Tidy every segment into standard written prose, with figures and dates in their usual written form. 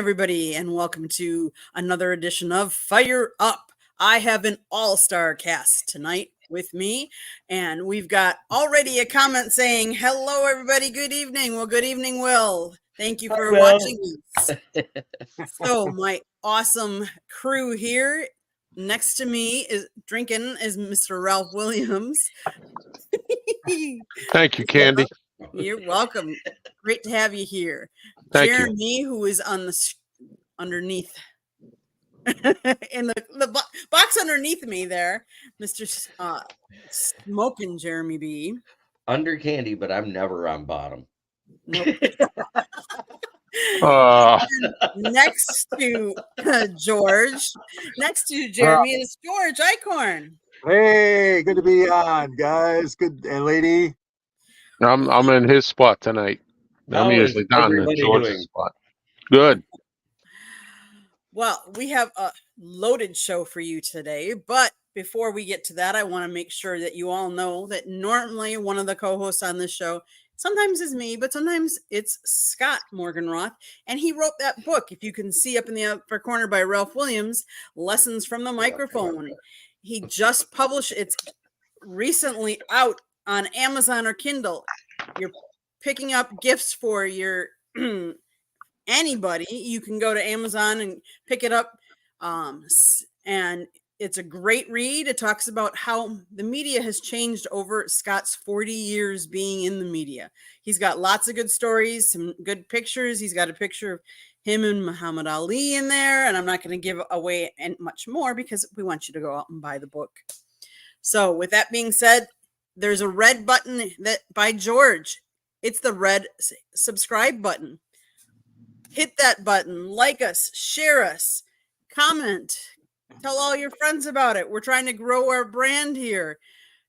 everybody, and welcome to another edition of Fire Up. I have an all-star cast tonight with me, and we've got already a comment saying, hello, everybody, good evening. Well, good evening, Will. Thank you for watching us. So, my awesome crew here next to me is Mr. Ralph Williams. Thank you, Candy. You're welcome. Great to have you here. Thank Jeremy, who is on the underneath in the box underneath me there, Mr. Smoking Jeremy B. Under Candy, but I'm never on bottom. Nope. Next to George, next to Jeremy is George Eichhorn. Hey, good to be on, guys. Good, and lady. I'm in his spot tonight. I'm usually down in George's spot. Good. Well, we have a loaded show for you today, but before we get to that, I want to make sure that you all know that normally one of the co-hosts on this show sometimes is me, but sometimes it's Scott Morganroth, and he wrote that book, if you can see up in the upper corner by Ralph Williams, Lessons from the Microphone. He just published it's recently out on Amazon or Kindle. You're picking up gifts for your anybody. You can go to Amazon and pick it up, and it's a great read. It talks about how the media has changed over Scott's 40 years being in the media. He's got lots of good stories, some good pictures. He's got a picture of him and Muhammad Ali in there, and I'm not going to give away much more because we want you to go out and buy the book. So with that being said, there's a red button that by George. It's the red subscribe button. Hit that button, like us, share us, comment, tell all your friends about it. We're trying to grow our brand here,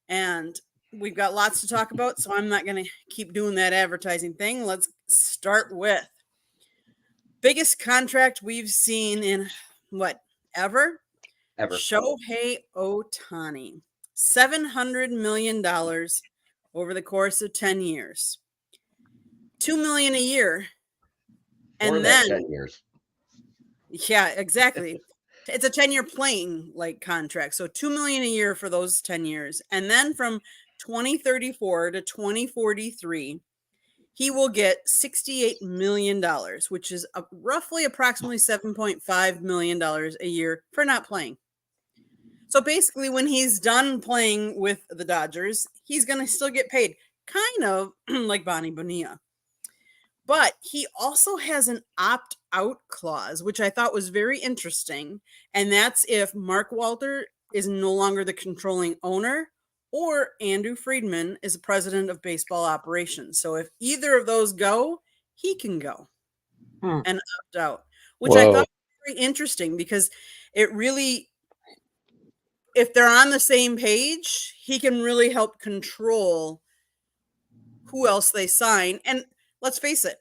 and we've got lots to talk about, so I'm not going to keep doing that advertising thing. Let's start with biggest contract we've seen in ever? Shohei Ohtani. $700 million over the course of 10 years. $2 million a year. And then 10 years. Yeah, exactly. It's a 10-year playing contract. So $2 million a year for those 10 years. And then from 2034 to 2043, he will get $68 million, which is roughly approximately $7.5 million a year for not playing. So basically, when he's done playing with the Dodgers, he's going to still get paid, kind of like Bonnie Bonilla. But he also has an opt-out clause, which I thought was very interesting. And that's if Mark Walter is no longer the controlling owner or Andrew Friedman is the president of baseball operations. So if either of those go, he can go and opt out, which I thought was very interesting because it really, if they're on the same page, he can really help control who else they sign. And let's face it,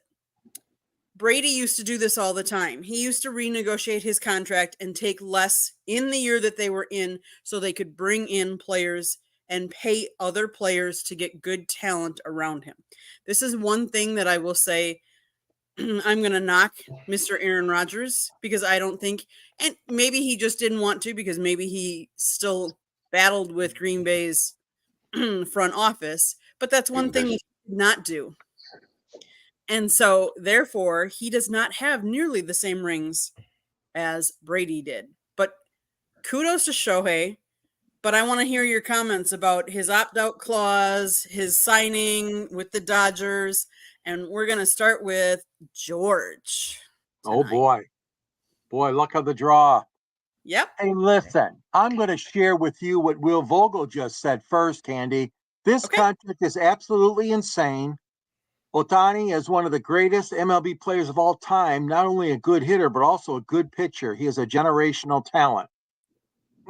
Brady used to do this all the time. He used to renegotiate his contract and take less in the year that they were in so they could bring in players and pay other players to get good talent around him. This is one thing that I will say. I'm going to knock Mr. Aaron Rodgers because I don't think, and maybe he just didn't want to because maybe he still battled with Green Bay's front office, but that's one thing he did not do. And so, therefore, he does not have nearly the same rings as Brady did. But kudos to Shohei. But I want to hear your comments about his opt-out clause, his signing with the Dodgers, and we're going to start with George tonight. Oh, boy, luck of the draw. Yep. Hey, listen, I'm going to share with you what Will Vogel just said first, Candy. This contract is absolutely insane. Ohtani is one of the greatest MLB players of all time, not only a good hitter, but also a good pitcher. He is a generational talent.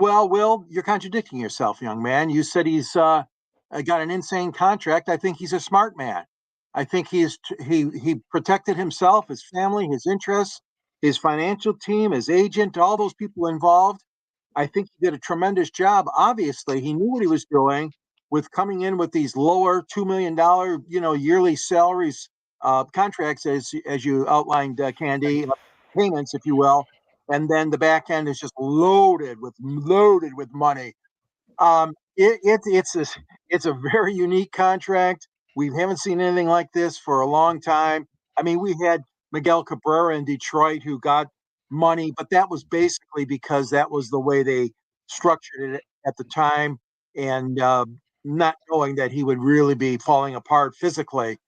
Well, Will, you're contradicting yourself, young man. You said he's got an insane contract. I think he's a smart man. I think he protected himself, his family, his interests, his financial team, his agent, all those people involved. I think he did a tremendous job. Obviously, he knew what he was doing with coming in with these lower $2 million, yearly salaries contracts, as you outlined, Candy. payments, if you will, and then the back end is just loaded with money. It's a very unique contract. We haven't seen anything like this for a long time. I mean, we had Miguel Cabrera in Detroit who got money, but that was basically because that was the way they structured it at the time, and not knowing that he would really be falling apart physically.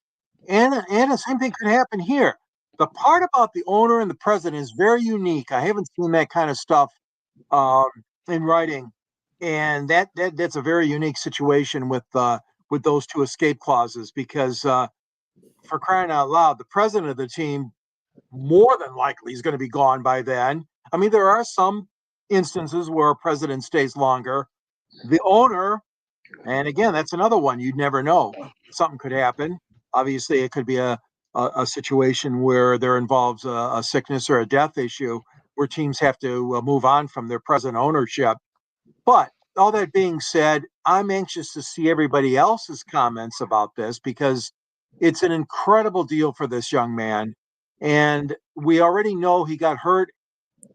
And the same thing could happen here. The part about the owner and the president is very unique. I haven't seen that kind of stuff um, in writing, and that's a very unique situation with those two escape clauses. Because for crying out loud, the president of the team more than likely is going to be gone by then. I mean, there are some instances where a president stays longer. The owner, and again, that's another one you'd never know. Something could happen. Obviously, it could be a situation where there involves a sickness or a death issue where teams have to move on from their present ownership. But all that being said, I'm anxious to see everybody else's comments about this because it's an incredible deal for this young man. And we already know he got hurt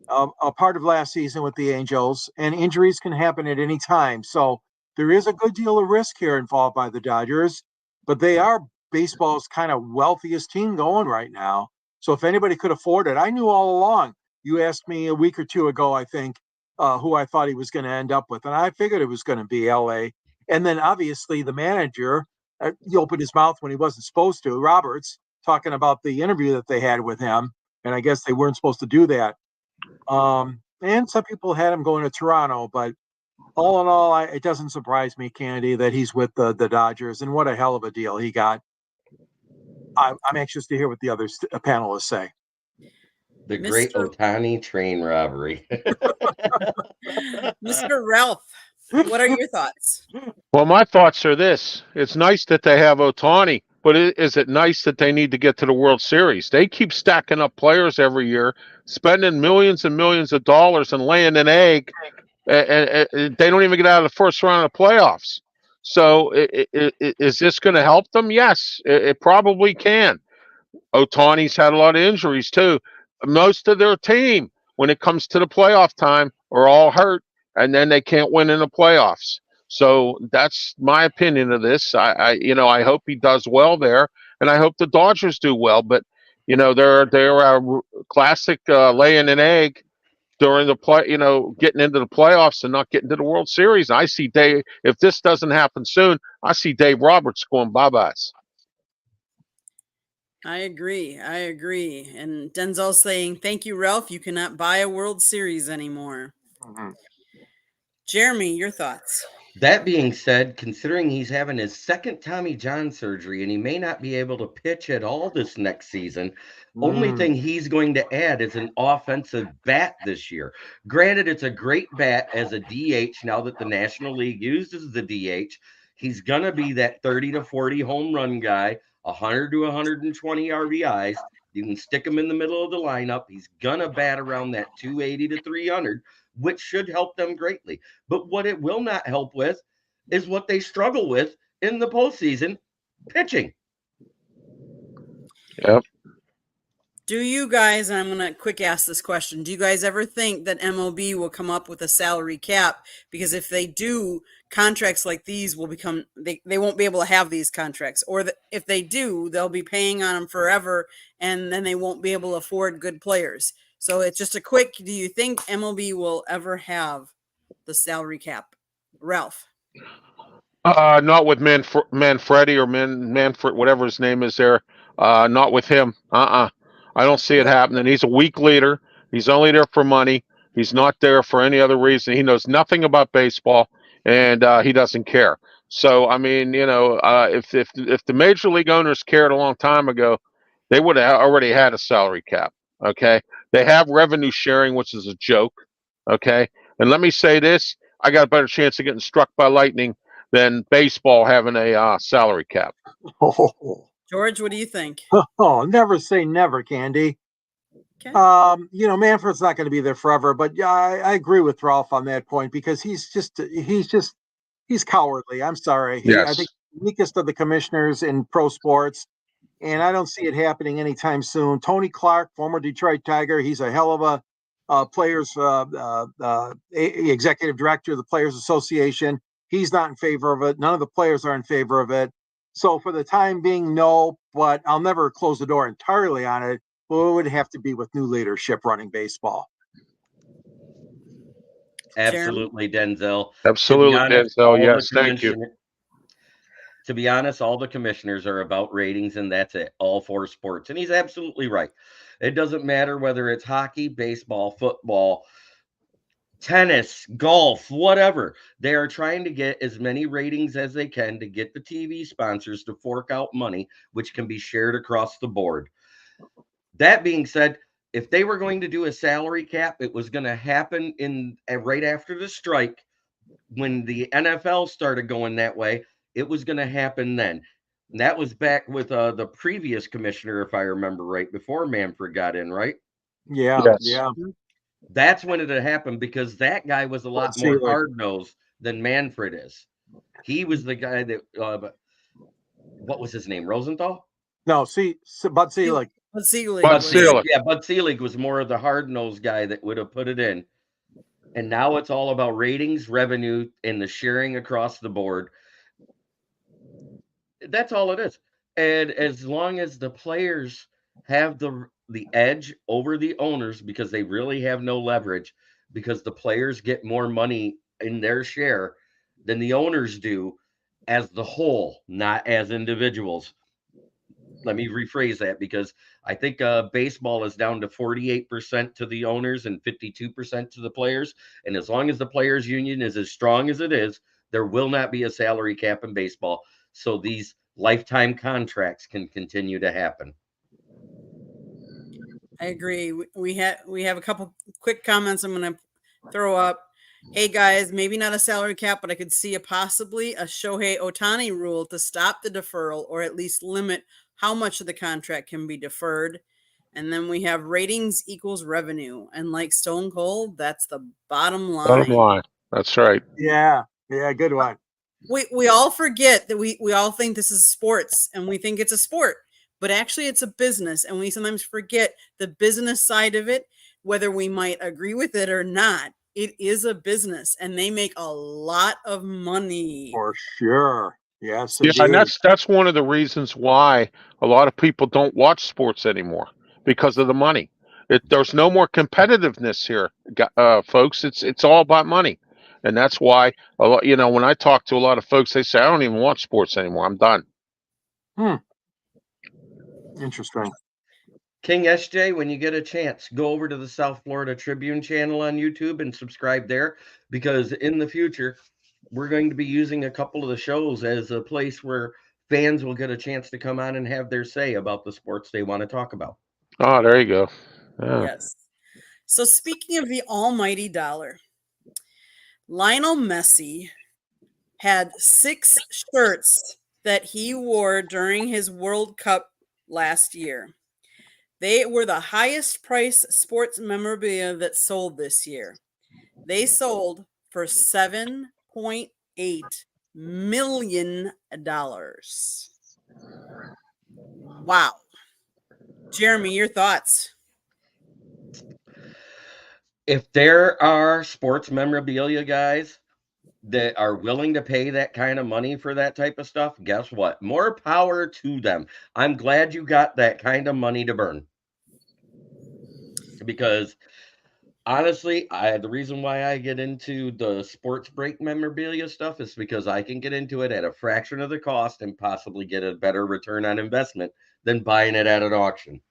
a part of last season with the Angels, and injuries can happen at any time. So there is a good deal of risk here involved by the Dodgers, but they are baseball's kind of wealthiest team going right now. So if anybody could afford it, I knew all along. You asked me a week or two ago, I think, who I thought he was going to end up with, and I figured it was going to be LA. And then obviously the manager, he opened his mouth when he wasn't supposed to, Roberts, talking about the interview that they had with him, and I guess they weren't supposed to do that. And some people had him going to Toronto, but all in all, it doesn't surprise me, Candy, that he's with the Dodgers, and what a hell of a deal he got. I'm anxious to hear what the other panelists say. The great Ohtani train robbery. Mr. Ralph, what are your thoughts? Well, my thoughts are this. It's nice that they have Ohtani, but is it nice that they need to get to the World Series? They keep stacking up players every year, spending millions and millions of dollars and laying an egg, and they don't even get out of the first round of playoffs. So is this going to help them? Yes, it probably can. Ohtani's had a lot of injuries too. Most of their team, when it comes to the playoff time, are all hurt, and then they can't win in the playoffs. So that's my opinion of this. I hope he does well there, and I hope the Dodgers do well. But they're a classic laying an egg during the play. Getting into the playoffs and not getting to the World Series. I see if this doesn't happen soon, I see Dave Roberts going bye-byes. I agree. And Denzel's saying, thank you, Ralph. You cannot buy a World Series anymore. Mm-hmm. Jeremy, your thoughts? That being said, considering he's having his second Tommy John surgery and he may not be able to pitch at all this next season, only thing he's going to add is an offensive bat this year. Granted, it's a great bat as a DH now that the National League uses the DH. He's going to be that 30 to 40 home run guy, 100 to 120 RBIs. You can stick him in the middle of the lineup. He's going to bat around that 280 to 300, which should help them greatly. But what it will not help with is what they struggle with in the postseason, pitching. Yep. Do you guys, and I'm going to quick ask this question, do you guys ever think that MLB will come up with a salary cap? Because if they do, contracts like these will become, they won't be able to have these contracts. Or if they do, they'll be paying on them forever, and then they won't be able to afford good players. So it's just a quick, do you think MLB will ever have the salary cap? Ralph? Not with Manfredi or Manfred, whatever his name is there. Not with him. I don't see it happening. He's a weak leader. He's only there for money. He's not there for any other reason. He knows nothing about baseball, and he doesn't care. So, I mean, if the major league owners cared a long time ago, they would have already had a salary cap. Okay, they have revenue sharing, which is a joke. Okay, and let me say this: I got a better chance of getting struck by lightning than baseball having a salary cap. George, what do you think? Oh, never say never, Candy. Okay. Manfred's not going to be there forever, but yeah, I agree with Ralph on that point because he's cowardly. I'm sorry. Yes. I think the weakest of the commissioners in pro sports. and I don't see it happening anytime soon. Tony Clark, former Detroit Tiger, he's a hell of a executive director of the Players Association. He's not in favor of it. None of the players are in favor of it. So for the time being, no, but I'll never close the door entirely on it. But it would have to be with new leadership running baseball. Absolutely, Denzel. Absolutely, Denzel. Yes, thank you. To be honest, all the commissioners are about ratings, and that's it, all four sports. And he's absolutely right. It doesn't matter whether it's hockey, baseball, football, tennis, golf, whatever. They are trying to get as many ratings as they can to get the TV sponsors to fork out money, which can be shared across the board. That being said, if they were going to do a salary cap, it was going to happen in right after the strike. When the NFL started going that way, it was going to happen then. And that was back with the previous commissioner, if I remember right, before Manfred got in, right? Yeah, Yes. yeah. That's when it had happened, because that guy was a lot more hard-nosed than Manfred is. He was the guy that, what was his name, Rosenthal? No, Bud Selig. Bud Selig. Bud Selig. Yeah, Bud Selig was more of the hard-nosed guy that would have put it in. And now it's all about ratings, revenue, and the sharing across the board. That's all it is. And as long as the players have the edge over the owners, because they really have no leverage, because the players get more money in their share than the owners do as the whole, not as individuals. Let me rephrase that, because I think baseball is down to 48% to the owners and 52% to the players. And as long as the players union is as strong as it is, there will not be a salary cap in baseball. So these lifetime contracts can continue to happen. I agree. We have a couple quick comments I'm going to throw up. Hey guys, maybe not a salary cap, but I could see possibly a Shohei Ohtani rule to stop the deferral, or at least limit how much of the contract can be deferred. And then we have ratings equals revenue. And like Stone Cold, that's the bottom line. Bottom line. That's right. Yeah, good one. We all forget that we all think this is sports, and we think it's a sport, but actually it's a business. And we sometimes forget the business side of it, whether we might agree with it or not. It is a business, and they make a lot of money. For sure. Yes. Yeah, and that's one of the reasons why a lot of people don't watch sports anymore, because of the money. There's no more competitiveness here, folks. It's all about money, and that's why a lot. When I talk to a lot of folks, they say, "I don't even watch sports anymore. I'm done." Interesting. King SJ, when you get a chance, go over to the South Florida Tribune channel on YouTube and subscribe there, because in the future, we're going to be using a couple of the shows as a place where fans will get a chance to come on and have their say about the sports they want to talk about. Oh, there you go. Yeah. Yes. So speaking of the almighty dollar, Lionel Messi had 6 shirts that he wore during his World Cup last year. They were the highest price sports memorabilia that sold this year. They sold for $7.8 million. Wow. Jeremy, your thoughts? If there are sports memorabilia guys that are willing to pay that kind of money for that type of stuff, guess what? More power to them. I'm glad you got that kind of money to burn. Because honestly, the reason why I get into the sports break memorabilia stuff is because I can get into it at a fraction of the cost and possibly get a better return on investment than buying it at an auction.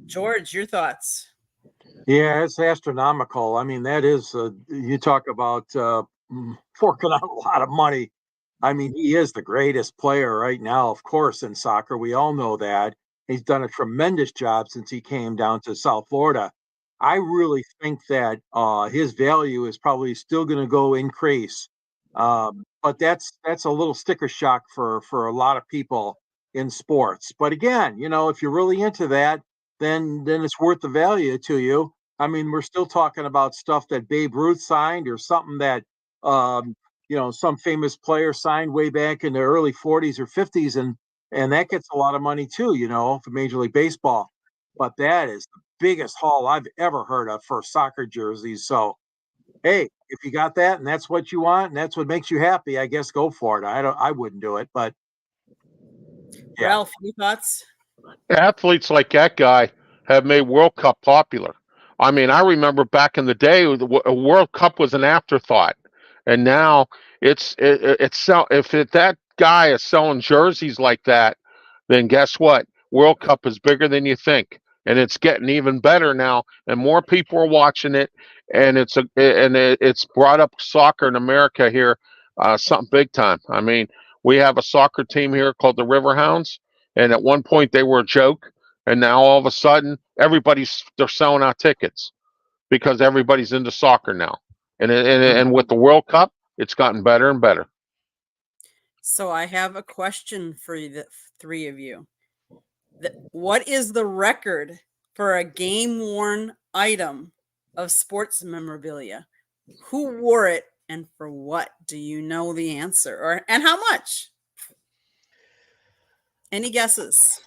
George, your thoughts? Yeah, it's astronomical. I mean, that is, you talk about forking out a lot of money. I mean, he is the greatest player right now, of course, in soccer. We all know that. He's done a tremendous job since he came down to South Florida. I really think that his value is probably still going to go increase. But that's a little sticker shock for a lot of people in sports. But again, if you're really into that, then it's worth the value to you. I mean, we're still talking about stuff that Babe Ruth signed, or something that some famous player signed way back in the early 40s or 50s, and and that gets a lot of money too, for Major League Baseball. But that is the biggest haul I've ever heard of for soccer jerseys. So, hey, if you got that and that's what you want and that's what makes you happy, I guess go for it. I wouldn't do it, but yeah. Ralph, any thoughts? Athletes like that guy have made World Cup popular. I mean, I remember back in the day, a World Cup was an afterthought, and now that guy is selling jerseys like that, then guess what? World Cup is bigger than you think, and it's getting even better now, and more people are watching it, and it's brought up soccer in America here, something big time. I mean, we have a soccer team here called the Riverhounds, and at one point they were a joke, and now all of a sudden they're selling out tickets because everybody's into soccer now, and with the World Cup, it's gotten better and better. So I have a question for the three of you. What is the record for a game-worn item of sports memorabilia? Who wore it and for what? Do you know the answer? And how much? Any guesses?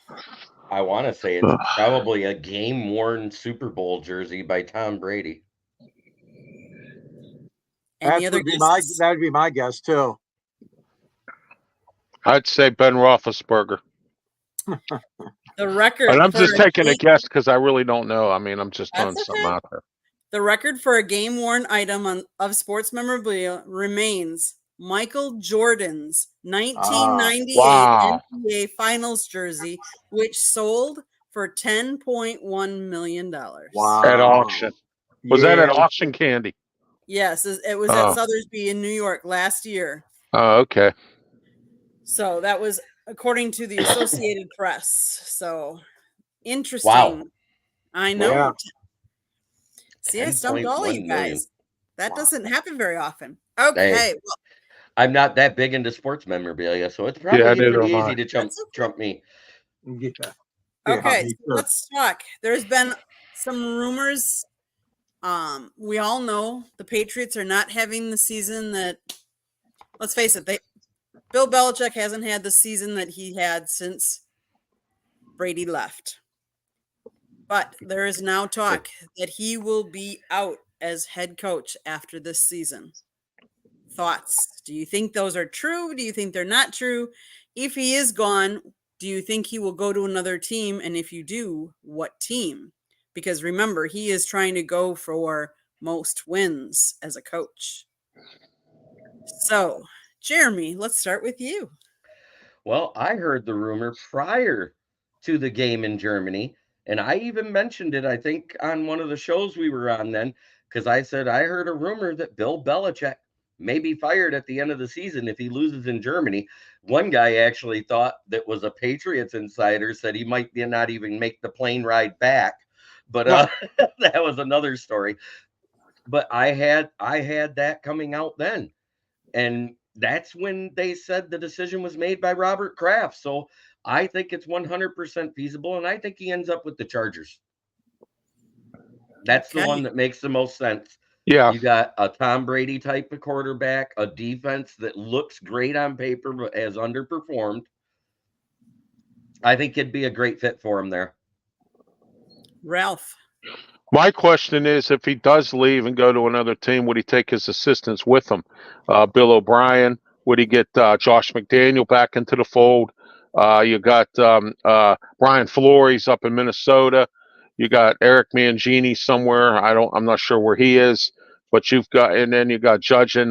I want to say it's probably a game-worn Super Bowl jersey by Tom Brady. Any other guesses? That would be my guess too. I'd say Ben Roethlisberger. The record. But I'm just taking a guess because I really don't know. I mean, I'm just throwing something out there. The record for a game-worn item of sports memorabilia remains Michael Jordan's 1998 NBA Finals jersey, which sold for $10.1 million. Wow. At auction. Was that at auction, Candy? Yes, it was at Sotheby's in New York last year. Oh, okay. So that was according to the Associated Press. So interesting. Wow. I know. Yeah. See, I stumped all you guys. That doesn't happen very often. Hey, Okay. well, I'm not that big into sports memorabilia, so it's probably pretty easy to trump me. Yeah. Okay, so let's talk. There's been some rumors. We all know the Patriots are not having the season that, let's face it, Bill Belichick hasn't had the season that he had since Brady left. But there is now talk that he will be out as head coach after this season. Thoughts? Do you think those are true? Do you think they're not true? If he is gone, do you think he will go to another team? And if you do, what team? Because remember, he is trying to go for most wins as a coach. So, Jeremy, let's start with you. Well, I heard the rumor prior to the game in Germany, and I even mentioned it, I think, on one of the shows we were on then, because I said I heard a rumor that Bill Belichick may be fired at the end of the season if he loses in Germany. One guy actually thought that was a Patriots insider, said he might not even make the plane ride back. But that was another story. But I had that coming out then. And that's when they said the decision was made by Robert Kraft. So I think it's 100% feasible, and I think he ends up with the Chargers. That's the one that makes the most sense. Yeah. You got a Tom Brady type of quarterback, a defense that looks great on paper but has underperformed. I think it'd be a great fit for him there. Ralph. My question is, if he does leave and go to another team, would he take his assistants with him? Bill O'Brien, would he get Josh McDaniel back into the fold? You got Brian Flores up in Minnesota. You got Eric Mangini somewhere. I'm not sure where he is, but and then you got Judge and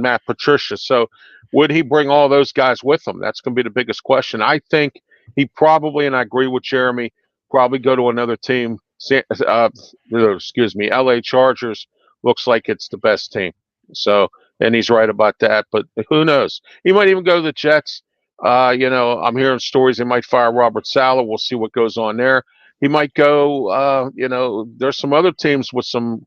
Matt Patricia. So would he bring all those guys with him? That's going to be the biggest question. I think he probably, and I agree with Jeremy, probably go to another team. LA Chargers looks like it's the best team. So, and he's right about that, but who knows? He might even go to the Jets. I'm hearing stories he might fire Robert Saleh. We'll see what goes on there. He might go, there's some other teams with some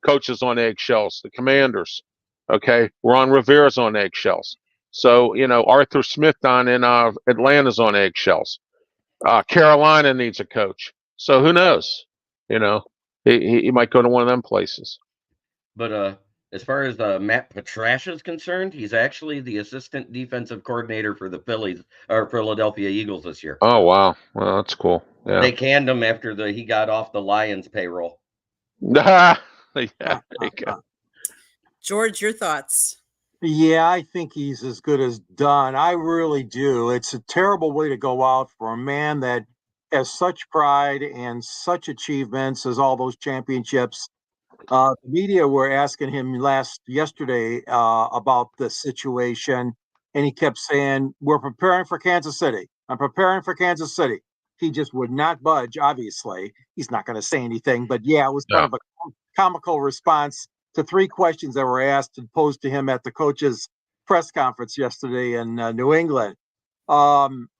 coaches on eggshells, the Commanders. Okay. Ron Rivera's on eggshells. So, Arthur Smith down in Atlanta's on eggshells. Carolina needs a coach. So who knows? He might go to one of them places. But As far as Matt Patricia is concerned, he's actually the assistant defensive coordinator for the Philadelphia Eagles this year. Oh wow, well that's cool. Yeah. They canned him after he got off the Lions payroll. Yeah. There you go. George, your thoughts? Yeah, I think he's as good as done. I really do. It's a terrible way to go out for a man that has such pride and such achievements as all those championships. The media were asking him yesterday about the situation, and he kept saying, "We're preparing for Kansas City. I'm preparing for Kansas City." He just would not budge. Obviously, he's not going to say anything, but yeah, it was kind of a comical response to 3 questions that were asked and posed to him at the coach's press conference yesterday in New England. Robert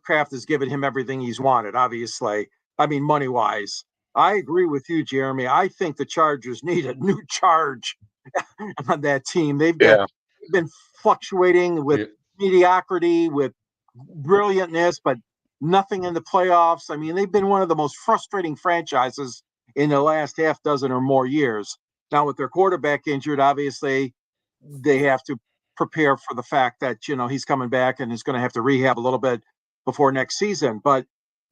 Kraft has given him everything he's wanted, obviously. I mean, money wise. I agree with you, Jeremy. I think the Chargers need a new charge on that team. They've been fluctuating with mediocrity, with brilliantness, but nothing in the playoffs. I mean, they've been one of the most frustrating franchises in the last half dozen or more years. Now, with their quarterback injured, obviously, they have to prepare for the fact that, he's coming back and is going to have to rehab a little bit before next season. But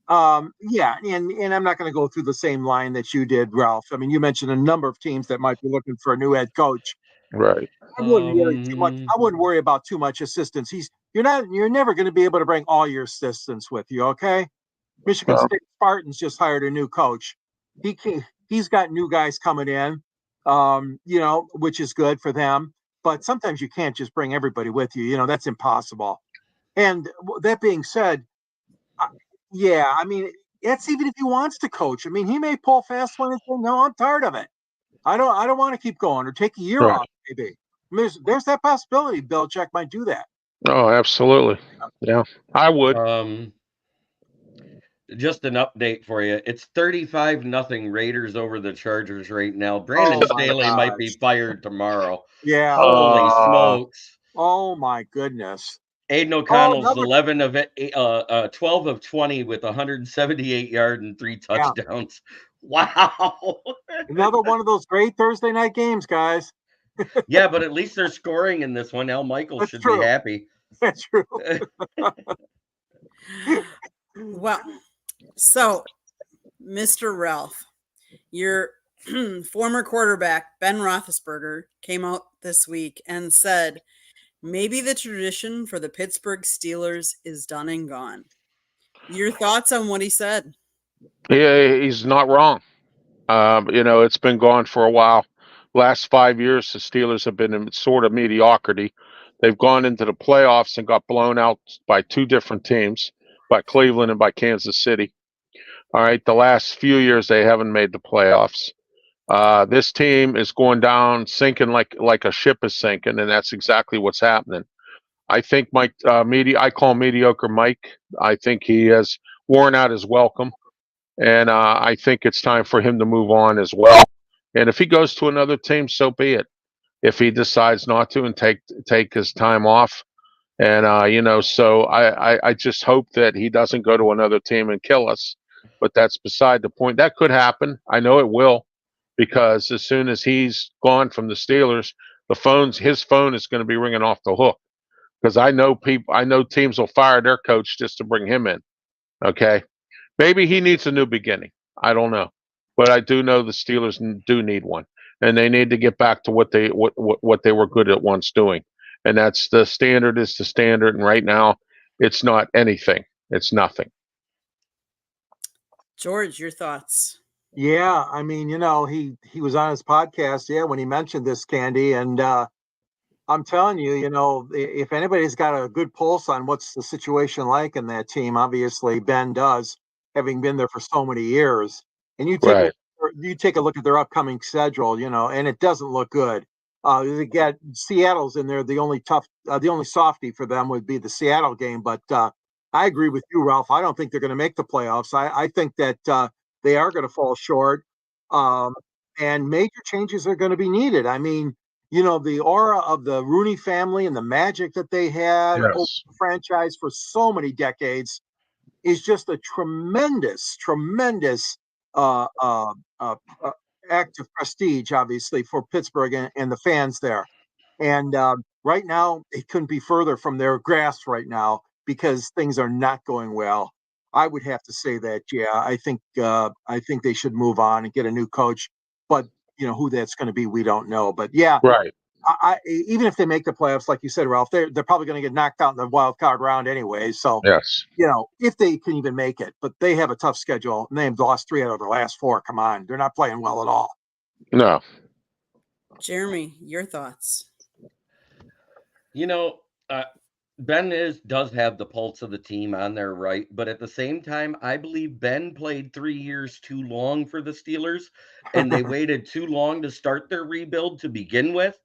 yeah, and I'm not going to go through the same line that you did, Ralph. I mean, you mentioned a number of teams that might be looking for a new head coach. Right. I wouldn't worry too much. I wouldn't worry about too much assistance. You're never going to be able to bring all your assistants with you. Okay. Michigan State Spartans just hired a new coach. He's got new guys coming in, which is good for them. But sometimes you can't just bring everybody with you. That's impossible. And that being said, yeah, I mean, that's even if he wants to coach. I mean, he may pull fast one and say, "No, I'm tired of it. I don't want to keep going," or take a year off. Maybe I mean, there's that possibility. Belichick might do that. Oh, absolutely. Yeah, I would. Just an update for you. It's 35-0 Raiders over the Chargers right now. Brandon Staley might be fired tomorrow. Yeah. Holy smokes. Oh my goodness. Aiden O'Connell's 12 of 20 with 178 yards and 3 touchdowns. Yeah. Wow. Another one of those great Thursday night games, guys. Yeah, but at least they're scoring in this one. Al Michaels should be happy. That's true. Well, so Mr. Ralph, your former quarterback, Ben Roethlisberger, came out this week and said, maybe the tradition for the Pittsburgh Steelers is done and gone. Your thoughts on what he said? Yeah, he's not wrong. It's been gone for a while. Last 5 years, the Steelers have been in sort of mediocrity. They've gone into the playoffs and got blown out by 2 different teams, by Cleveland and by Kansas City. All right, the last few years they haven't made the playoffs. This team is going down, sinking like a ship is sinking, and that's exactly what's happening. I think I call him mediocre Mike. I think he has worn out his welcome, and I think it's time for him to move on as well. And if he goes to another team, so be it. If he decides not to and take his time off, and so I just hope that he doesn't go to another team and kill us. But that's beside the point. That could happen. I know it will, because as soon as he's gone from the Steelers, his phone is going to be ringing off the hook. Because I know teams will fire their coach just to bring him in. Okay, maybe he needs a new beginning. I don't know, but I do know the Steelers do need one, and they need to get back to what they were good at once doing, and that's the standard is the standard. And right now, it's not anything. It's nothing. George, your thoughts? Yeah, I mean, he was on his podcast, when he mentioned this, Candy, and I'm telling you, if anybody's got a good pulse on what's the situation like in that team, obviously Ben does, having been there for so many years. And you take a look at their upcoming schedule, and it doesn't look good. They got Seattle's in there. The only softie for them would be the Seattle game. But I agree with you, Ralph. I don't think they're going to make the playoffs. I think that they are going to fall short, and major changes are going to be needed. I mean, the aura of the Rooney family and the magic that they had over the franchise for so many decades is just a tremendous act of prestige, obviously, for Pittsburgh and the fans there. And right now, it couldn't be further from their grasp right now because things are not going well. I would have to say that, yeah, I think they should move on and get a new coach. But who that's going to be, we don't know. But yeah, Right. even if they make the playoffs, like you said, Ralph, they're probably going to get knocked out in the wild card round anyway. So Yes. if they can even make it, but they have a tough schedule and they've lost 3 out of their last 4. Come on, they're not playing well at all. No. Jeremy, your thoughts? Ben does have the pulse of the team on their right, but at the same time, I believe Ben played 3 years too long for the Steelers, and they waited too long to start their rebuild to begin with,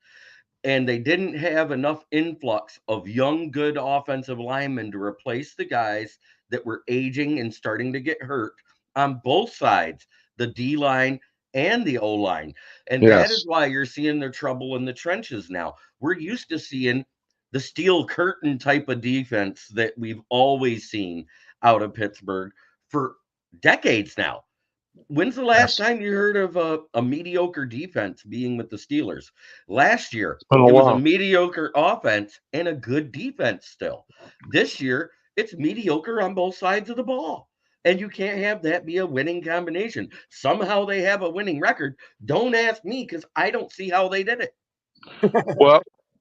and they didn't have enough influx of young, good offensive linemen to replace the guys that were aging and starting to get hurt on both sides, the D line and the O line. And that is Yes. why you're seeing the trouble in the trenches now. We're used to seeing the steel curtain type of defense that we've always seen out of Pittsburgh for decades now. When's the last Yes. time you heard of a mediocre defense being with the Steelers? Last year, It's been a it was a while. mediocre offense and a good defense still. This year, it's mediocre on both sides of the ball. And you can't have that be a winning combination. Somehow they have a winning record. Don't ask me because I don't see how they did it.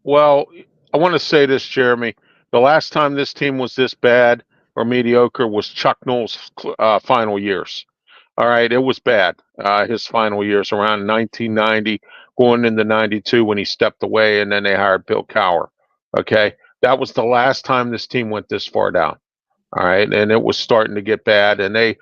Well, I want to say this, Jeremy. The last time this team was this bad or mediocre was Chuck Noll's final years. All right, it was bad. His final years around 1990, going into 92 when he stepped away, and then they hired Bill Cowher. Okay, that was the last time this team went this far down. All right, and it was starting to get bad, and they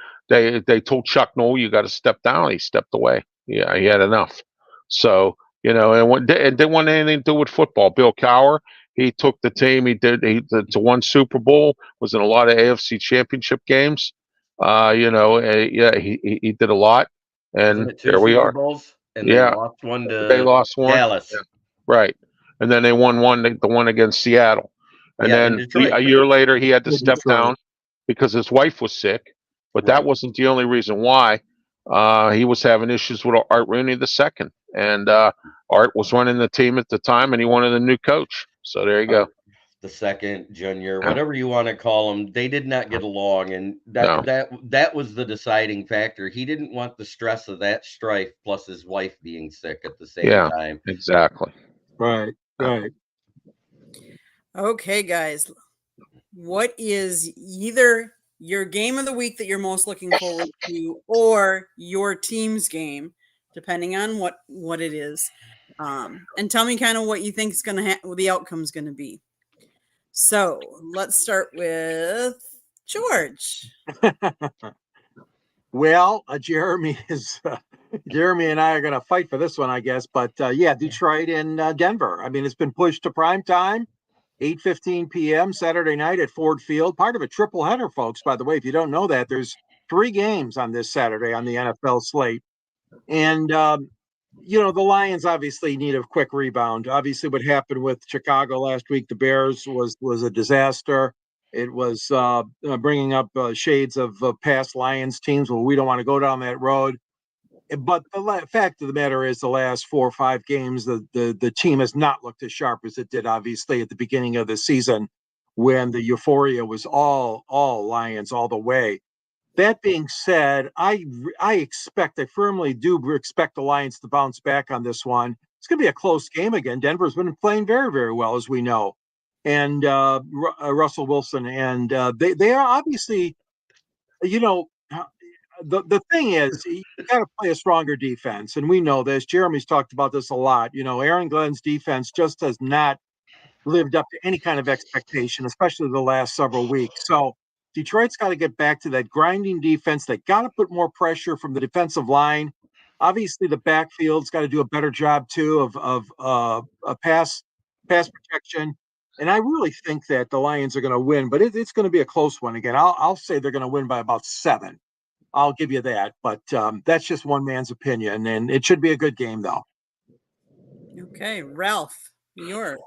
told Chuck Noll, you got to step down. He stepped away. Yeah, he had enough. So and it didn't want anything to do with football. Bill Cowher, he took the team. He to one Super Bowl, was in a lot of AFC Championship games. Yeah, he did a lot, Wasn't and it 2 there we Super are. Bowls? And they Yeah, lost one they to lost one. Dallas. Yeah, right, and then they won the one against Seattle, and Yeah, in then Detroit. a year later he had to In step Detroit. down because his wife was sick. But that Right. wasn't the only reason why. He was having issues with Art Rooney II, and Art was running the team at the time, and he wanted a new coach. So there you go. The second junior, Yeah. whatever you want to call them, they did not get along, and No. that was the deciding factor. He didn't want the stress of that strife plus his wife being sick at the same Yeah, time. exactly. Right. Okay, guys. What is either your game of the week that you're most looking forward to, or your team's game, depending on what it is? And tell me kind of what you think is going to the outcome's going to be. So let's start with George. Well, Jeremy and I are going to fight for this one, I guess. But yeah, Detroit and Denver. I mean, it's been pushed to prime time, 8:15 p.m. Saturday night at Ford Field. Part of a triple header, folks. By the way, if you don't know that, there's 3 games on this Saturday on the NFL slate. And the Lions obviously need a quick rebound. Obviously, what happened with Chicago last week, the Bears, was a disaster. It was bringing up shades of past Lions teams. Well, we don't want to go down that road. But the fact of the matter is, the last 4 or 5 games, the team has not looked as sharp as it did, obviously, at the beginning of the season when the euphoria was all Lions all the way. That being said, I firmly do expect the Lions to bounce back on this one. It's going to be a close game again. Denver's been playing very, very well, as we know. And Russell Wilson, and they are obviously, the thing is, you got to play a stronger defense. And we know this. Jeremy's talked about this a lot. Aaron Glenn's defense just has not lived up to any kind of expectation, especially the last several weeks. So Detroit's got to get back to that grinding defense. They got to put more pressure from the defensive line. Obviously, the backfield's got to do a better job too of a pass protection. And I really think that the Lions are going to win, but it's going to be a close one again. I'll say they're going to win by about 7. I'll give you that, but that's just one man's opinion, and it should be a good game, though. Okay, Ralph, your.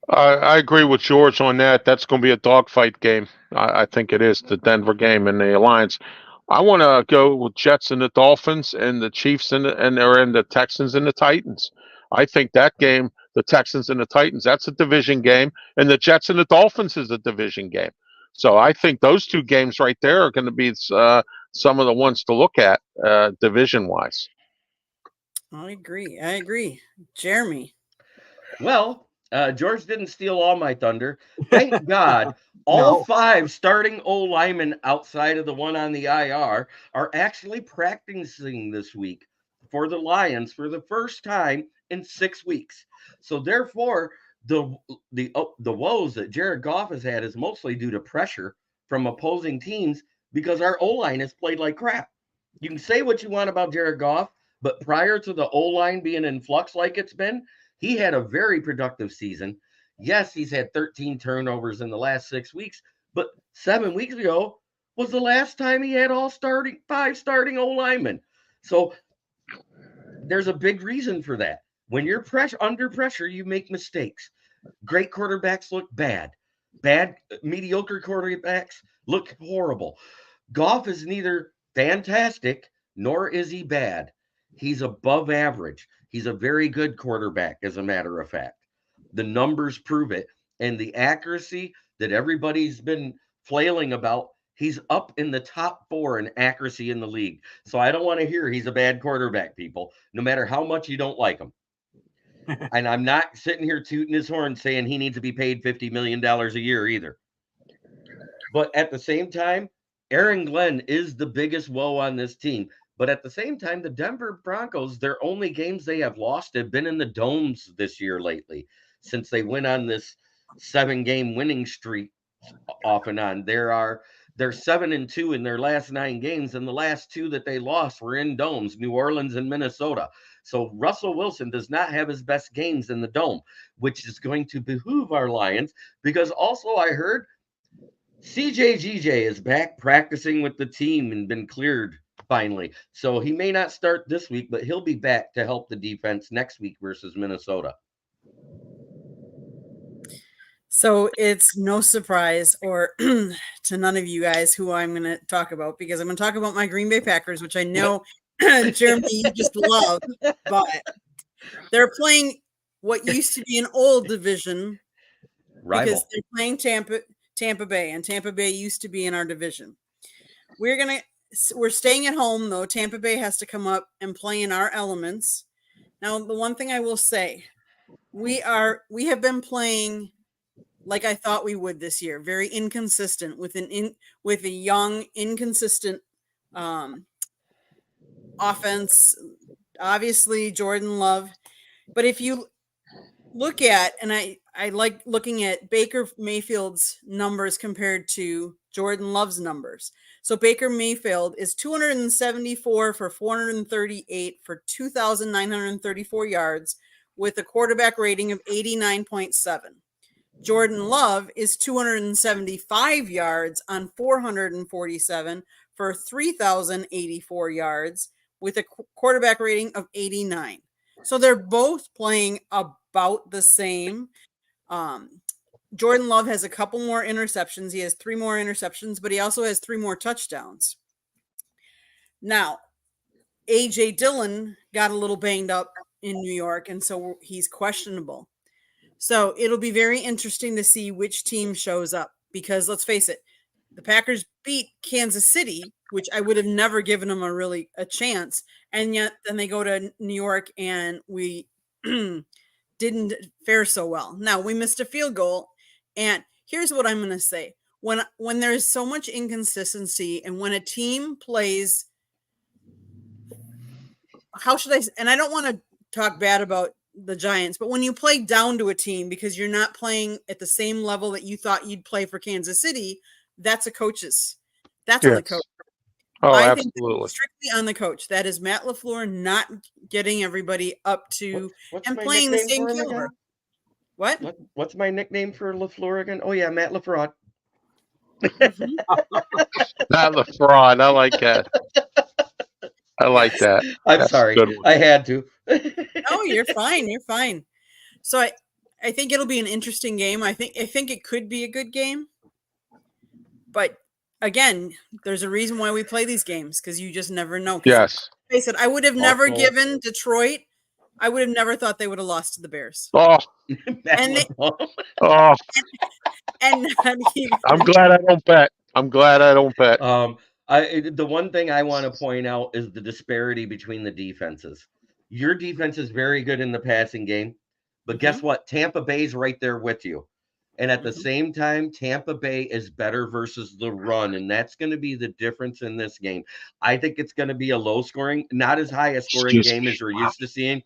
I agree with George on that. That's going to be a dogfight game. I think it is, the Denver game and the Lions. I want to go with Jets and the Dolphins and the Chiefs and the Texans and the Titans. I think that game, the Texans and the Titans, that's a division game, and the Jets and the Dolphins is a division game. So I think those two games right there are going to be some of the ones to look at division wise. I agree. Jeremy. Well, George didn't steal all my thunder. Thank God. All 5 starting O-linemen outside of the one on the IR are actually practicing this week for the Lions for the first time in 6 weeks. So therefore, the woes that Jared Goff has had is mostly due to pressure from opposing teams because our O-line has played like crap. You can say what you want about Jared Goff, but prior to the O-line being in flux like it's been, he had a very productive season. Yes, he's had 13 turnovers in the last 6 weeks, but 7 weeks ago was the last time he had 5 starting O-linemen. So there's a big reason for that. When you're under pressure, you make mistakes. Great quarterbacks look bad. Mediocre quarterbacks look horrible. Goff is neither fantastic nor is he bad. He's above average. He's a very good quarterback, as a matter of fact. The numbers prove it. And the accuracy that everybody's been flailing about, he's up in the top 4 in accuracy in the league. So I don't want to hear he's a bad quarterback, people, no matter how much you don't like him. And I'm not sitting here tooting his horn saying he needs to be paid $50 million a year either. But at the same time, Aaron Glenn is the biggest woe on this team. But at the same time, the Denver Broncos, their only games they have lost have been in the domes this year lately, since they went on this 7-game winning streak off and on. They're 7-2 in their last 9 games, and the last 2 that they lost were in domes, New Orleans and Minnesota. So Russell Wilson does not have his best games in the dome, which is going to behoove our Lions, because also I heard CJGJ is back practicing with the team and been cleared finally. So he may not start this week, but he'll be back to help the defense next week versus Minnesota. So it's no surprise or to none of you guys who I'm going to talk about, because I'm going to talk about my Green Bay Packers, which I know, Jeremy, you just love, but they're playing what used to be an old division rival, because they're playing Tampa Bay, and Tampa Bay used to be in our division. We're staying at home, though. Tampa Bay has to come up and play in our elements. Now, the one thing I will say, we have been playing like I thought we would this year, very inconsistent with a young, inconsistent offense. Obviously, Jordan Love, but if you look at, and I like looking at Baker Mayfield's numbers compared to Jordan Love's numbers. So Baker Mayfield is 274 for 438 for 2,934 yards with a quarterback rating of 89.7. Jordan Love is 275 yards on 447 for 3,084 yards with a quarterback rating of 89. So they're both playing about the same. Jordan Love has a couple more interceptions. He has 3 more interceptions, but he also has 3 more touchdowns. Now, A.J. Dillon got a little banged up in New York, and so he's questionable. So it'll be very interesting to see which team shows up, because let's face it, the Packers beat Kansas City, which I would have never given them a chance. And yet then they go to New York and we didn't fare so well. Now we missed a field goal. And here's what I'm going to say. When there is so much inconsistency and when a team plays, and I don't want to talk bad about the Giants, but when you play down to a team because you're not playing at the same level that you thought you'd play for Kansas City, that's on the coach. Oh, I absolutely. think strictly on the coach. That is Matt LaFleur not getting everybody up to and playing the same caliber. What? What's my nickname for LaFleur again? Oh yeah, Matt LaFraud. Not LaFraud. I like that. I'm That's sorry. I had to. No, you're fine. You're fine. So I think it'll be an interesting game. I think it could be a good game. But again, there's a reason why we play these games because you just never know. Yes. Face it, I would have never Also- given Detroit. I would have never thought they would have lost to the Bears. Oh, And they- oh. And not even. I'm glad I don't bet. I'm glad I don't bet. The one thing I want to point out is the disparity between the defenses. Your defense is very good in the passing game, but guess what? Tampa Bay's right there with you. And at the same time, Tampa Bay is better versus the run, and that's going to be the difference in this game. I think it's going to be a low scoring, not as high a scoring game as you're used to seeing,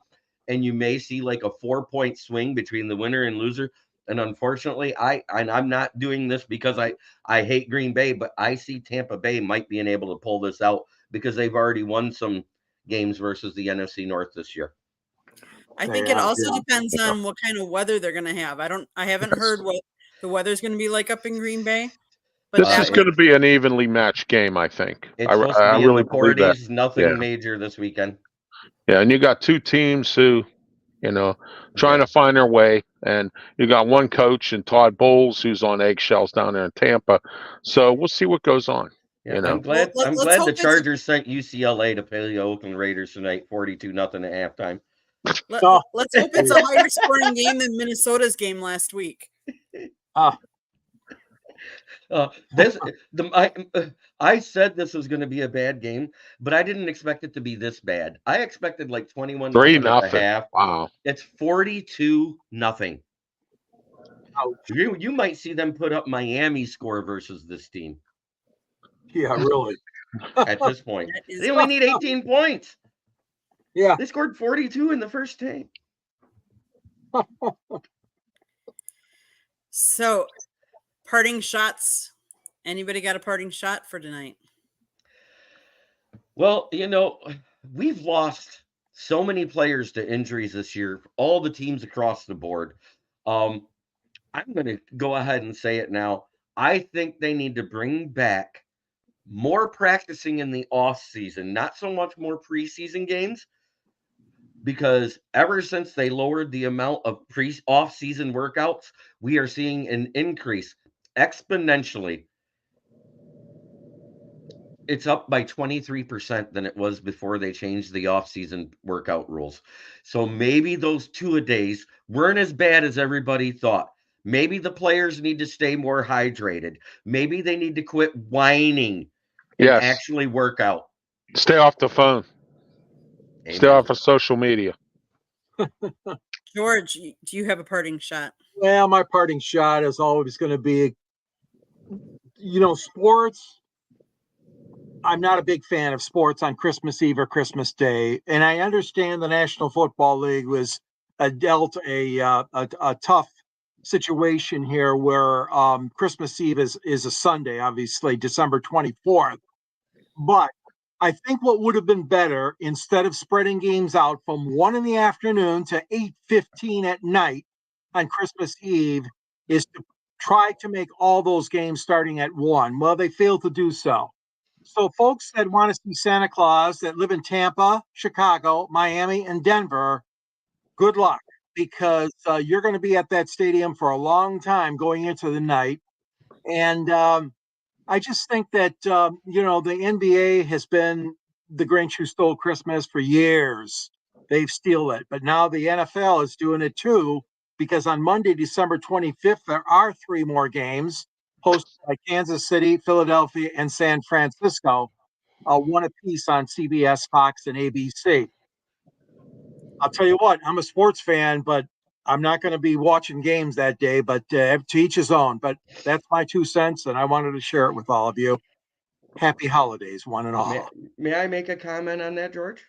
and you may see like a 4-point swing between the winner and loser. And unfortunately, I'm not doing this because I hate Green Bay, but I see Tampa Bay might be able to pull this out because they've already won some games versus the NFC North this year. I think it also depends on what kind of weather they're going to have. I haven't heard what the weather's going to be like up in Green Bay. But this is going to be an evenly matched game, I think. It's supposed to be really in the 40s, that. nothing major this weekend. Yeah, and you got two teams who, trying to find their way, and you got one coach and Todd Bowles who's on eggshells down there in Tampa. So we'll see what goes on. Yeah, You know? I'm glad Let's the hope Chargers sent UCLA to play the Oakland Raiders tonight, 42-0 at halftime. Let's hope it's a higher scoring game than Minnesota's game last week. I said this was going to be a bad game, but I didn't expect it to be this bad. I expected like 21-0 at the half. Wow. It's 42-0. You might see them put up Miami score versus this team. Yeah, really. At this point, they only need 18 points. Yeah, they scored 42 in the first game. So, parting shots. Anybody got a parting shot for tonight? Well, we've lost so many players to injuries this year, all the teams across the board. I'm going to go ahead and say it now. I think they need to bring back more practicing in the off season, not so much more preseason games, because ever since they lowered the amount of off season workouts, we are seeing an increase exponentially. It's up by 23% than it was before they changed the off-season workout rules. So maybe those two-a-days weren't as bad as everybody thought. Maybe the players need to stay more hydrated. Maybe they need to quit whining and actually work out. Stay off the phone. Amen. Stay off of social media. George, do you have a parting shot? Well, my parting shot is always going to be, sports. I'm not a big fan of sports on Christmas Eve or Christmas Day, and I understand the National Football League was dealt a tough situation here where Christmas Eve is a Sunday, obviously December 24th. But I think what would have been better, instead of spreading games out from 1 in the afternoon to 8:15 at night on Christmas Eve, is to try to make all those games starting at 1. Well, they failed to do so. So folks that want to see Santa Claus that live in Tampa, Chicago, Miami, and Denver, good luck, because you're going to be at that stadium for a long time going into the night. And I just think that, the NBA has been the Grinch who stole Christmas for years. They've stolen it. But now the NFL is doing it too, because on Monday, December 25th, there are 3 more games hosted by Kansas City, Philadelphia, and San Francisco, one apiece on CBS, Fox, and ABC. I'll tell you what, I'm a sports fan, but I'm not going to be watching games that day, but to each his own. But that's my 2 cents, and I wanted to share it with all of you. Happy holidays, one and all. May I make a comment on that, George?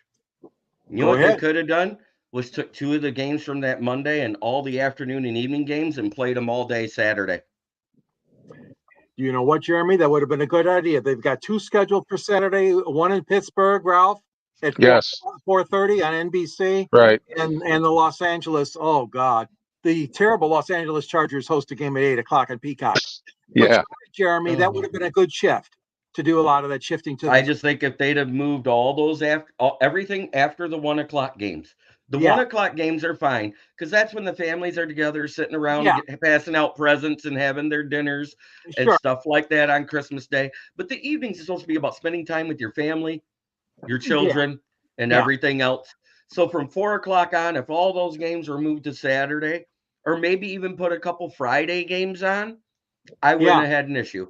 Go what ahead. They could have done was took 2 of the games from that Monday and all the afternoon and evening games and played them all day Saturday. You know what, Jeremy? That would have been a good idea. They've got 2 scheduled for Saturday, one in Pittsburgh, Ralph, at 4:30 on NBC. Right. And the Los Angeles, oh, God. The terrible Los Angeles Chargers host a game at 8 o'clock on Peacock. Yeah. But Jeremy, that would have been a good shift to do a lot of that shifting to. I just think if they'd have moved all those everything after the 1 o'clock games, The 1 o'clock games are fine because that's when the families are together, sitting around, passing out presents and having their dinners and stuff like that on Christmas Day. But the evenings is supposed to be about spending time with your family, your children, and everything else. So from 4 o'clock on, if all those games were moved to Saturday, or maybe even put a couple Friday games on, I wouldn't have had an issue.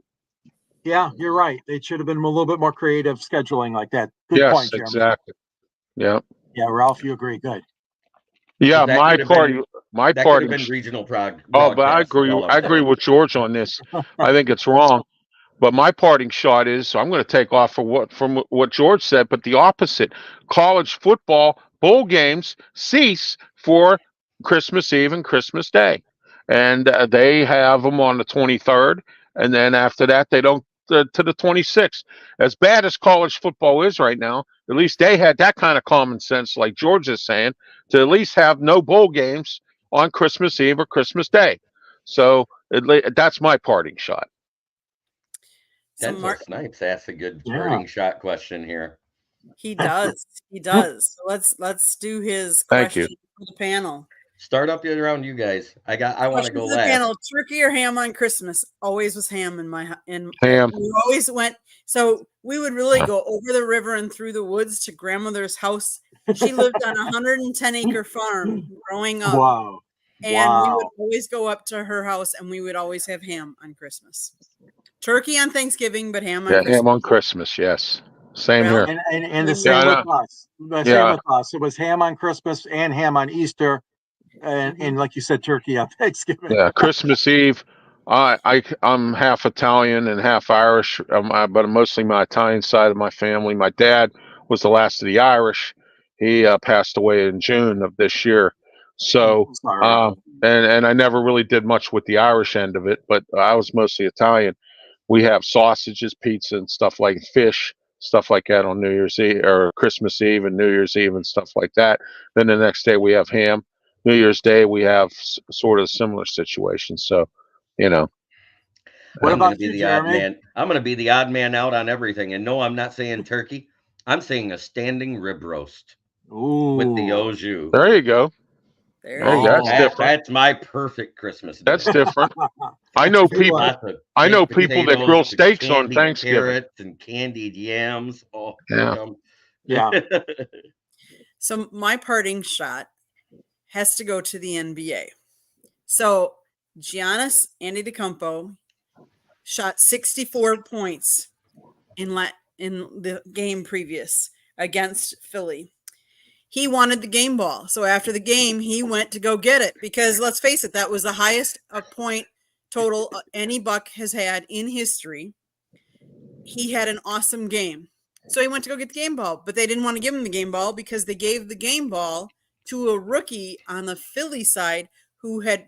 Yeah, you're right. They should have been a little bit more creative scheduling like that. Good point, Jeremy. Exactly. Yeah. Yeah, Ralph, you agree. Good. Yeah, my could part have been regional but I agree with George on this. I think it's wrong. But my parting shot is, so I'm going to take off from what George said, but the opposite. College football bowl games cease for Christmas Eve and Christmas Day. And they have them on the 23rd. And then after that, they don't to the 26th. As bad as college football is right now, at least they had that kind of common sense, like George is saying, to at least have no bowl games on Christmas Eve or Christmas Day. So that's my parting shot. Denzel Snipes asked a good parting shot question here. He does. So let's do his question for the panel. Start up around you guys. I want to go last. Panel, turkey or ham on Christmas? Always was ham in ham. We always went. So we would really go over the river and through the woods to grandmother's house. She lived on a 110-acre farm growing up. Wow. And we would always go up to her house, and we would always have ham on Christmas. Turkey on Thanksgiving, but ham on Christmas. Ham on Christmas, yes. Same here. And the same with us. The same with us. It was ham on Christmas and ham on Easter. And like you said, turkey on Thanksgiving. Yeah, Christmas Eve. I'm half Italian and half Irish, but mostly my Italian side of my family. My dad was the last of the Irish. He passed away in June of this year. So, and I never really did much with the Irish end of it, but I was mostly Italian. We have sausages, pizza, and stuff like fish, stuff like that on New Year's Eve or Christmas Eve and New Year's Eve and stuff like that. Then the next day we have ham. New Year's Day we have sort of similar situations. So, What about you, Jeremy? I'm going to be the odd man out on everything. And no, I'm not saying turkey. I'm saying a standing rib roast with the au jus. There you go. That's my perfect Christmas dinner. That's different. I know people that grill steaks on Thanksgiving. Carrots and candied yams. Oh, yeah. So my parting shot has to go to the NBA. So Giannis Antetokounmpo shot 64 points in the game previous against Philly. He wanted the game ball. So after the game, he went to go get it because let's face it, that was the highest point total any Buck has had in history. He had an awesome game. So he went to go get the game ball, but they didn't want to give him the game ball because they gave the game ball to a rookie on the Philly side who had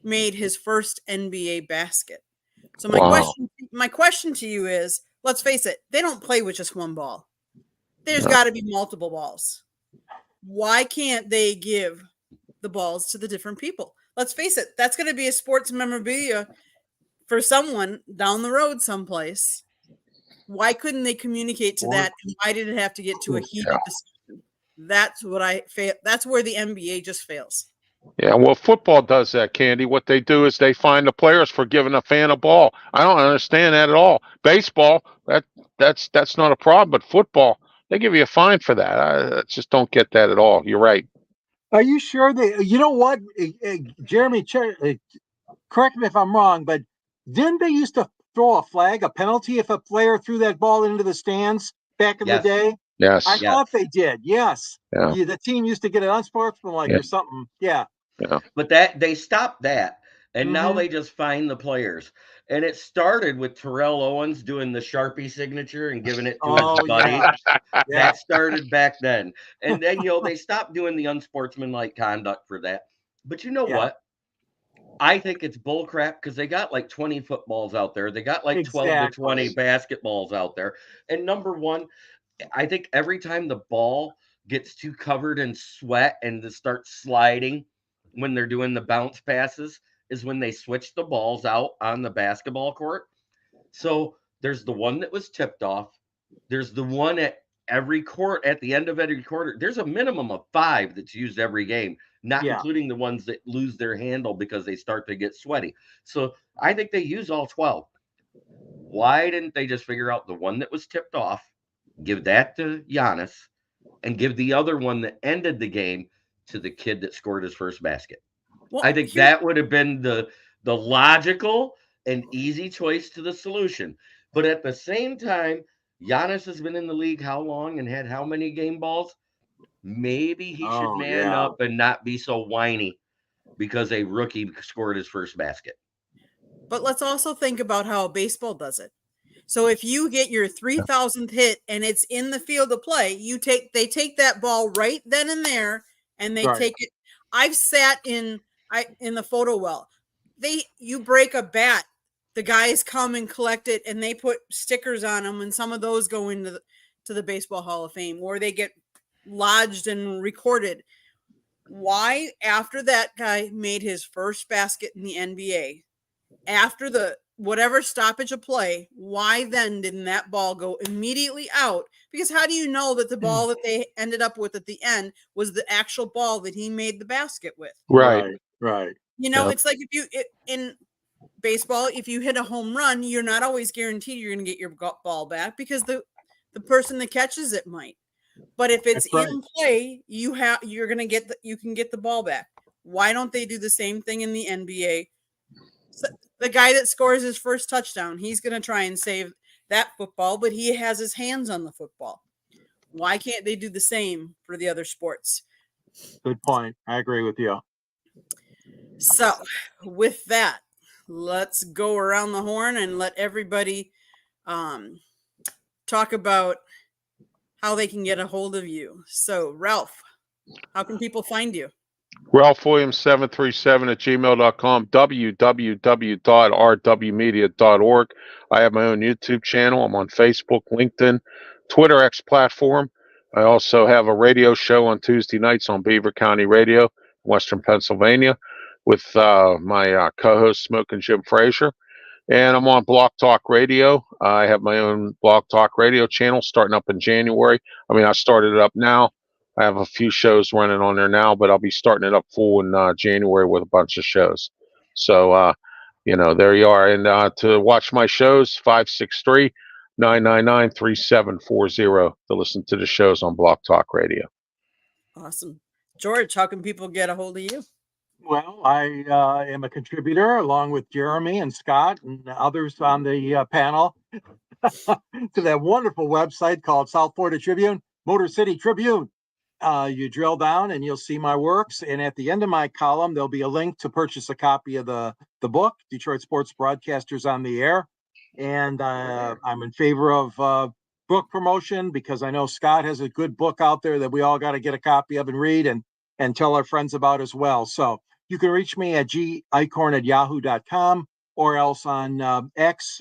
made his first NBA basket. So my question to you is, let's face it, they don't play with just one ball. There's got to be multiple balls. Why can't they give the balls to the different people? Let's face it, that's going to be a sports memorabilia for someone down the road someplace. Why couldn't they communicate to that? And why did it have to get to a heated discussion? That's what that's where the NBA just fails. Yeah, well, football does that, Candy. What they do is they fine the players for giving a fan a ball. I don't understand that at all. Baseball, that's not a problem, but football, they give you a fine for that. I just don't get that at all. You're right. Are you sure you know what, Jeremy, correct me if I'm wrong, but didn't they used to throw a penalty if a player threw that ball into the stands back in the day? Yes. I thought they did. Yes. Yeah. The team used to get it unsportsmanlike or something. Yeah. But they stopped that. And now they just fine the players. And it started with Terrell Owens doing the Sharpie signature and giving it to his buddy. That started back then. And then, they stopped doing the unsportsmanlike conduct for that. But you know what? I think it's bullcrap because they got like 20 footballs out there. They got like 12 to 20 basketballs out there. And number one, I think every time the ball gets too covered in sweat and starts sliding when they're doing the bounce passes is when they switch the balls out on the basketball court. So there's the one that was tipped off. There's the one at every court at the end of every quarter, there's a minimum of 5 that's used every game, not including the ones that lose their handle because they start to get sweaty. So I think they use all 12. Why didn't they just figure out the one that was tipped off, give that to Giannis, and give the other one that ended the game to the kid that scored his first basket? Well, I think that would have been the logical and easy choice to the solution. But at the same time, Giannis has been in the league how long and had how many game balls? Maybe he should man up and not be so whiny because a rookie scored his first basket. But let's also think about how baseball does it. So if you get your 3,000th hit and it's in the field of play, they take that ball right then and there, and they take it. I've sat in the photo well. You break a bat, the guys come and collect it, and they put stickers on them, and some of those go into the Baseball Hall of Fame, or they get lodged and recorded. Why, after that guy made his first basket in the NBA, after the whatever stoppage of play, why then didn't that ball go immediately out? Because how do you know that the ball that they ended up with at the end was the actual ball that he made the basket with? Right. You know, it's like in baseball, if you hit a home run, you're not always guaranteed you're going to get your ball back because the person that catches it might. But if it's in play, you can get the ball back. Why don't they do the same thing in the NBA? So the guy that scores his first touchdown, he's going to try and save that football, but he has his hands on the football. Why can't they do the same for the other sports? Good point. I agree with you. So with that, let's go around the horn and let everybody talk about how they can get a hold of you. So Ralph, how can people find you? Ralph Williams 737 at gmail.com, www.rwmedia.org. I have my own YouTube channel. I'm on Facebook, LinkedIn, Twitter X platform. I also have a radio show on Tuesday nights on Beaver County Radio, Western Pennsylvania, with my co-host Smoking Jim Frazier. And I'm on Block Talk Radio. I have my own Block Talk Radio channel starting up in January. I started it up now. I have a few shows running on there now, but I'll be starting it up full in January with a bunch of shows. So, there you are. And to watch my shows, 563-999-3740 to listen to the shows on Block Talk Radio. Awesome. George, how can people get a hold of you? Well, I am a contributor along with Jeremy and Scott and others on the panel to that wonderful website called South Florida Tribune, Motor City Tribune. You drill down and you'll see my works. And at the end of my column, there'll be a link to purchase a copy of the book, Detroit Sports Broadcasters on the Air. And I'm in favor of book promotion because I know Scott has a good book out there that we all got to get a copy of and read and tell our friends about as well. So you can reach me at gicorn@yahoo.com or else on X,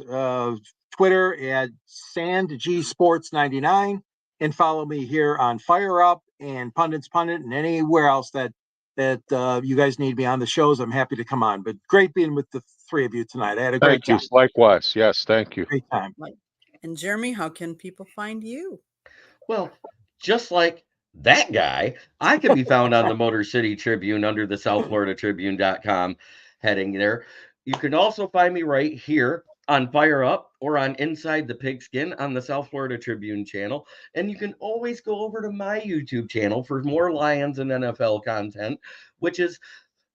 Twitter at SandGSports99. And follow me here on Fire Up and Pundits Pundit and anywhere else that you guys need me on the shows. I'm happy to come on. But great being with the three of you tonight. I had a great time. Thank you. Likewise. Yes, thank you. Great time. And Jeremy, how can people find you? Well, just like that guy, I can be found on the Motor City Tribune under the SouthFloridaTribune.com heading there. You can also find me right here on Fire Up or on Inside the Pigskin on the South Florida Tribune channel. And you can always go over to my YouTube channel for more Lions and NFL content, which is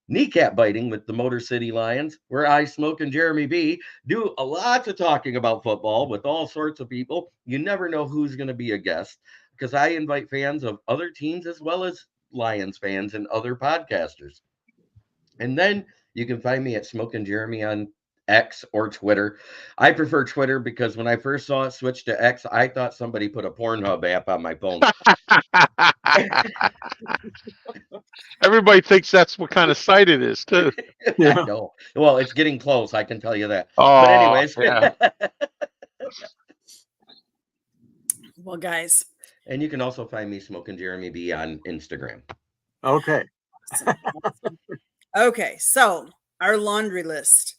Kneecap Biting with the Motor City Lions, where I, Smoke, and Jeremy B do a lot of talking about football with all sorts of people. You never know who's going to be a guest because I invite fans of other teams as well as Lions fans and other podcasters. And then you can find me at Smoke and Jeremy on X or Twitter. I prefer Twitter because when I first saw it switch to X, I thought somebody put a Pornhub app on my phone. Everybody thinks that's what kind of site it is, too. Yeah. I know. Well, it's getting close, I can tell you that. Oh, but anyways. Yeah. Well, guys. And you can also find me, Smoking Jeremy B, on Instagram. Okay. Awesome. Okay, so our laundry list.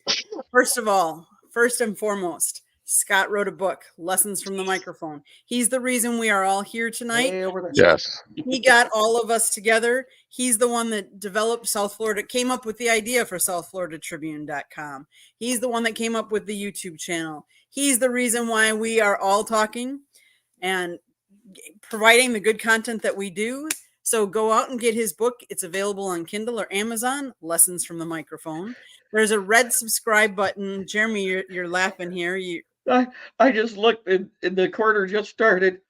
First and foremost, Scott wrote a book, Lessons from the Microphone. He's the reason we are all here tonight. Way over there. Yes. He got all of us together. He's the one that developed South Florida, came up with the idea for SouthFloridaTribune.com. He's the one that came up with the YouTube channel. He's the reason why we are all talking and providing the good content that we do. So go out and get his book. It's available on Kindle or Amazon, Lessons from the Microphone. There's a red subscribe button. Jeremy, you're laughing here. I just looked in the quarter just started,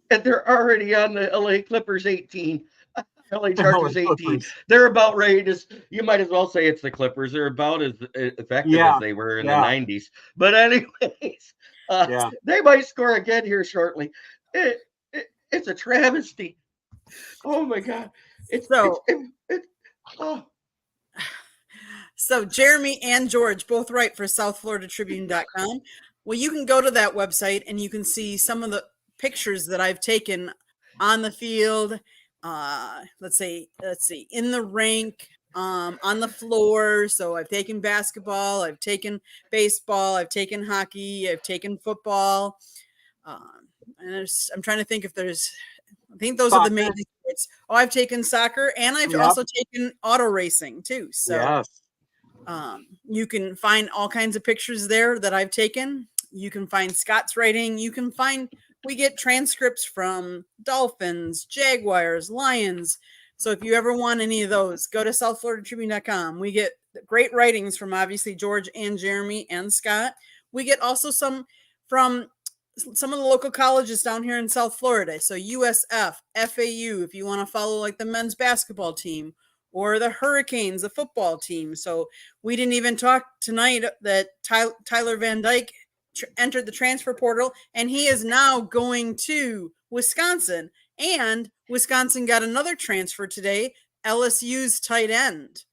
and they're already on the LA Clippers 18. LA Chargers 18. They're about ready to, you might as well say it's the Clippers. They're about as effective as they were in the 90s. But anyways, they might score again here shortly. It's a travesty. Oh my God. So Jeremy and George both write for SouthFloridaTribune.com. Well, you can go to that website and you can see some of the pictures that I've taken on the field. Let's see, in the rink, on the floor. So I've taken basketball, I've taken baseball, I've taken hockey, I've taken football. And I'm trying to think if there's, I think those are the main sports. Oh, I've taken soccer, and I've also taken auto racing too. So you can find all kinds of pictures there that I've taken. You can find Scott's writing. You can find, we get transcripts from Dolphins, Jaguars, Lions. So if you ever want any of those, go to SouthFloridaTribune.com. We get great writings from obviously George and Jeremy and Scott. We get also some from some of the local colleges down here in South Florida. So USF, FAU, if you want to follow like the men's basketball team, or the Hurricanes, the football team. So we didn't even talk tonight that Tyler Van Dyke entered the transfer portal, and he is now going to Wisconsin. And Wisconsin got another transfer today, LSU's tight end.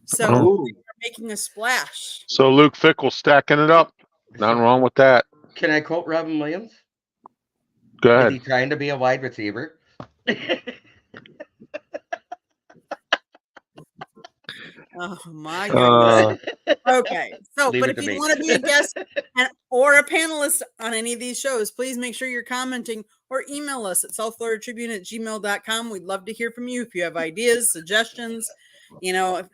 So we're making a splash. So Luke Fickle stacking it up. Nothing wrong with that. Can I quote Robin Williams? Go ahead. Is he trying to be a wide receiver? Oh my goodness. Okay. So, but if you want to be a guest or a panelist on any of these shows, please make sure you're commenting or email us at southfloridatribune@gmail.com. We'd love to hear from you if you have ideas, suggestions. You know, if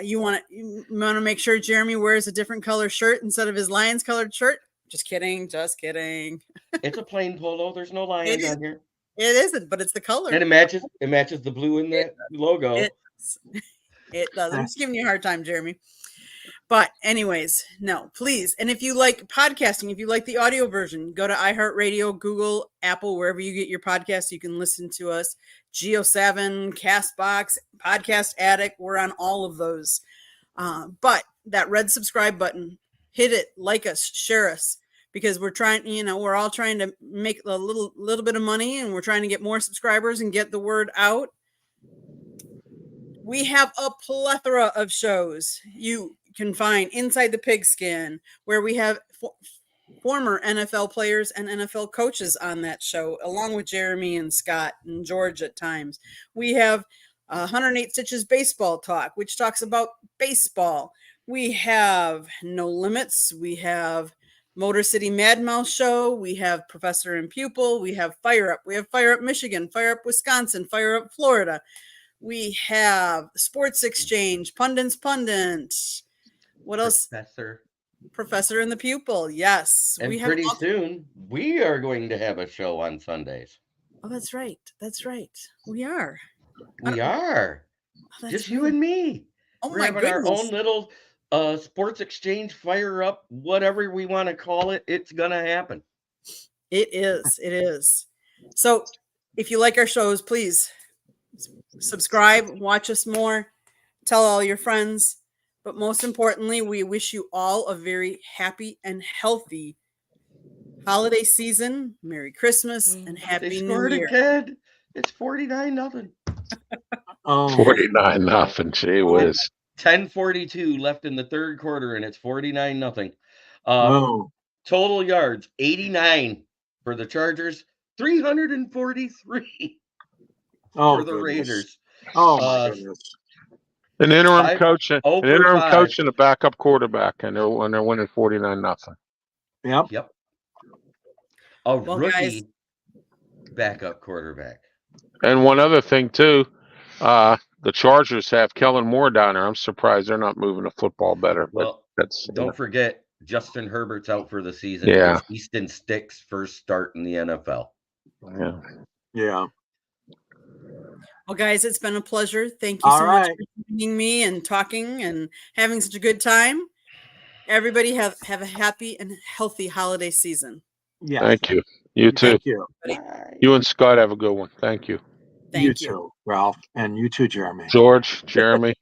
you want to make sure Jeremy wears a different color shirt instead of his Lions colored shirt. Just kidding. Just kidding. It's a plain polo. There's no lions on here. It isn't, but it's the color. And it matches the blue in the logo. It does. I'm just giving you a hard time, Jeremy. But anyways, no, please. And if you like podcasting, if you like the audio version, go to iHeartRadio, Google, Apple, wherever you get your podcasts, you can listen to us. Geo7, CastBox, Podcast Addict. We're on all of those. But that red subscribe button, hit it, like us, share us, because we're trying, we're all trying to make a little bit of money, and we're trying to get more subscribers and get the word out. We have a plethora of shows you can find Inside the Pigskin, where we have former NFL players and NFL coaches on that show, along with Jeremy and Scott and George at times. We have 108 Stitches Baseball Talk, which talks about baseball. We have No Limits. We have Motor City Mad Mouse Show. We have Professor and Pupil. We have Fire Up. We have Fire Up Michigan, Fire Up Wisconsin, Fire Up Florida. We have Sports Exchange, Pundit's Pundit. What else? Professor and the Pupil. Yes. And pretty soon we are going to have a show on Sundays. Oh, that's right. That's right. We are. We are. Oh, just you and me. Oh, We're my having goodness. our own little Sports Exchange, Fire Up, whatever we want to call it. It's going to happen. It is. It is. So if you like our shows, please subscribe, watch us more, tell all your friends. But most importantly, we wish you all a very happy and healthy holiday season. Merry Christmas and Happy New Year. Again. It's 49-0. 49-0. Gee whiz. 10:42 left in the third quarter, and it's 49-0. Total yards 89 for the Chargers, 343 for the Raiders. Oh my goodness! An interim coach and a backup quarterback, and they're winning 49-0. Yep. Yep. A Well, rookie guys. backup quarterback. And one other thing too, the Chargers have Kellen Moore down there. I'm surprised they're not moving the football better. But Well, that's don't forget Justin Herbert's out for the season. Yeah. It's Easton Stick's first start in the NFL. Yeah. Yeah. Well, guys, it's been a pleasure. Thank you All so much right. for joining me and talking and having such a good time. Everybody have a happy and healthy holiday season. Yeah. Thank you. You too. Thank you. You and Scott have a good one. Thank you. Thank you too, Ralph, and you too, Jeremy. George, Jeremy.